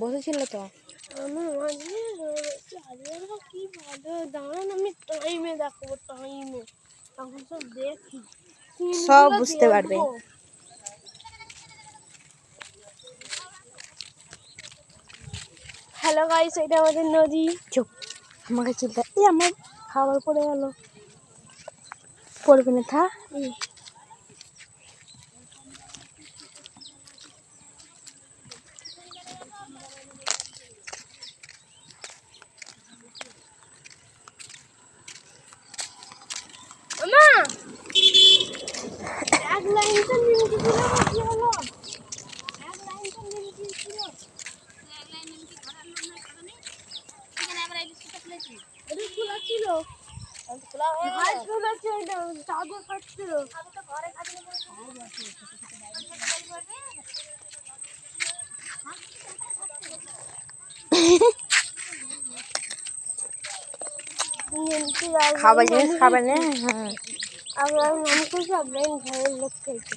বসেছিল তো আমার মাঝে কি ভালো দাঁড়ান, আমি টাইমে দেখাবো, টাইমে তখন সব দেখি সব বুঝতে পারবে। হ্যালো গাইস, এটা আমাদের নদী। চুপ, আমাকে চিন্তা এই আমার খাবার পড়ে গেল। পড়বে না থা। আমা এক লাইন তো নিমকি ছিল, কি হলো? এক লাইন তো নিমকি ছিল, এক লাইন নিমকি ঘরের লোক নাই খাবে না, এখানে আবার এই বিস্কুটটা খুলেছি, এটা খোলা ছিল, খোলা হয়ে ভাই খোলা ছিল, এটা চাদর কাটছিল, আমি তো ঘরে খাবি না খাবার জিনিস খাবে না। হ্যাঁ আবার আমি তো সব ঘরের লোক খেয়েছে।